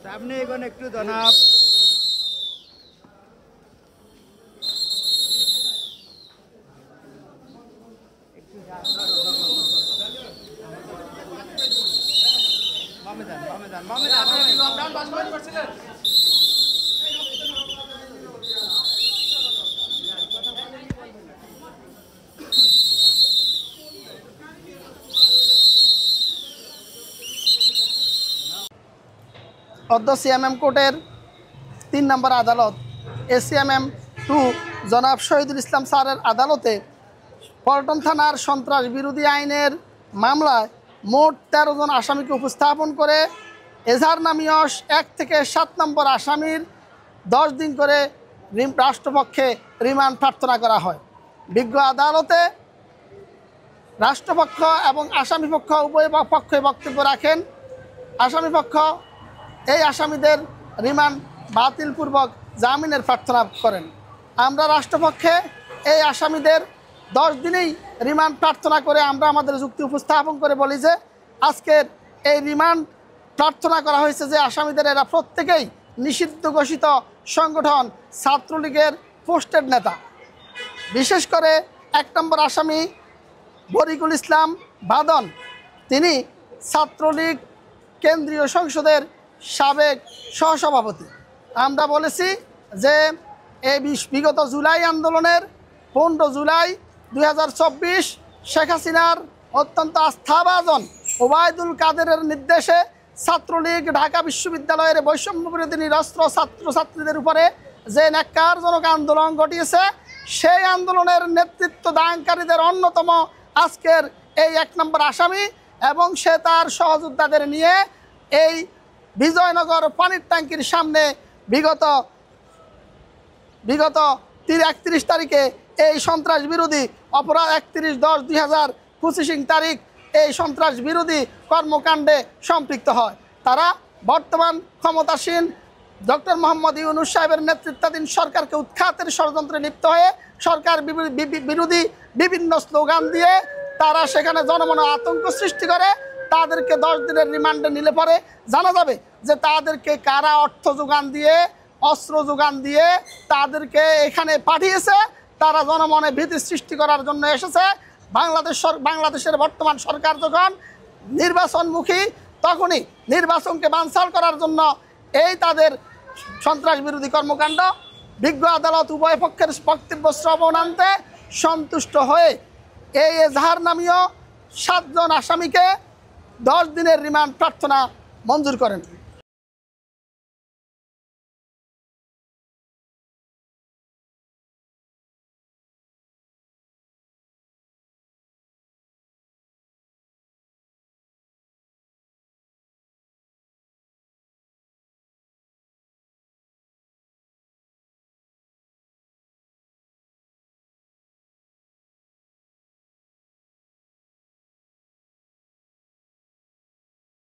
সামনে এখন একটু জনাব অদ্য সিএমএম কোর্টের ৩ নম্বর আদালত এসিএমএম 2 জনাব শহীদুল ইসলাম স্যারের আদালতে পল্টন থানার সন্ত্রাস বিরোধী আইনের মামলায় মোট ১৩ জন আসামিকে উপস্থাপন করে এজাহার নামীয় ১ থেকে ৭ নম্বর আসামির ১০ দিন করে রাষ্ট্রপক্ষে রিমান্ড প্রার্থনা করা হয়। বিজ্ঞ আদালতে রাষ্ট্রপক্ষ এবং আসামিপক্ষ উভয় পক্ষে বক্তব্য রাখেন। আসামিপক্ষ এই আসামিদের রিমান্ড বাতিলপূর্বক জামিনের প্রার্থনা করেন। আমরা রাষ্ট্রপক্ষে এই আসামিদের 10 দিনেই রিমান্ড প্রার্থনা করে আমরা আমাদের যুক্তি উপস্থাপন করে বলি যে আজকের এই রিমান্ড প্রার্থনা করা হয়েছে যে আসামিদের এরা প্রত্যেকেই নিষিদ্ধ ঘোষিত সংগঠন ছাত্রলীগের পোস্টেড নেতা। বিশেষ করে ১ নম্বর আসামি বরিকুল ইসলাম বাদন, তিনি ছাত্রলীগ কেন্দ্রীয় সংসদের সাবেক সহসভাপতি। আমরা বলেছি যে এই বিগত জুলাই আন্দোলনের 15 জুলাই 2024 শেখ হাসিনার অত্যন্ত আস্থাভাজন ওবায়দুল কাদেরের নির্দেশে ছাত্রলীগ ঢাকা বিশ্ববিদ্যালয়ের বৈষম্য বিরোধী নিরস্ত্র ছাত্রছাত্রীদের উপরে যে ন্যাক্কারজনক আন্দোলন ঘটিয়েছে, সেই আন্দোলনের নেতৃত্ব দানকারীদের অন্যতম আজকের এই 1 নম্বর আসামি এবং সে তার সহযোদ্ধাদের নিয়ে এই বিজয়নগর পানির ট্যাঙ্কির সামনে বিগত 31 তারিখে এই সন্ত্রাস বিরোধী অপরাধ 31/10/2025 তারিখ এই সন্ত্রাস বিরোধী কর্মকাণ্ডে সম্পৃক্ত হয়। তারা বর্তমান ক্ষমতাসীন ডক্টর মোহাম্মদ ইউনূস সাহেবের নেতৃত্বাধীন সরকারকে উৎখাতের ষড়যন্ত্রে লিপ্ত হয়ে সরকার বিরোধী বিভিন্ন স্লোগান দিয়ে তারা সেখানে জনমনে আতঙ্ক সৃষ্টি করে। তাদেরকে 10 দিনের রিমান্ডে নিলে পরে জানা যাবে যে তাদেরকে কারা অর্থ যোগান দিয়ে অস্ত্র যোগান দিয়ে তাদেরকে এখানে পাঠিয়েছে। তারা জনমনে ভীতি সৃষ্টি করার জন্য এসেছে। বাংলাদেশের বর্তমান সরকার যখন নির্বাচনমুখী, তখনই নির্বাচনকে বানচাল করার জন্য এই তাদের সন্ত্রাস বিরোধী কর্মকাণ্ড। বিজ্ঞ আদালত উভয় পক্ষের বক্তব্য শ্রবণান্তে সন্তুষ্ট হয়ে এই এজাহার নামীয় 7 জন আসামিকে 10 দিনের রিমান্ড প্রার্থনা মঞ্জুর করেন।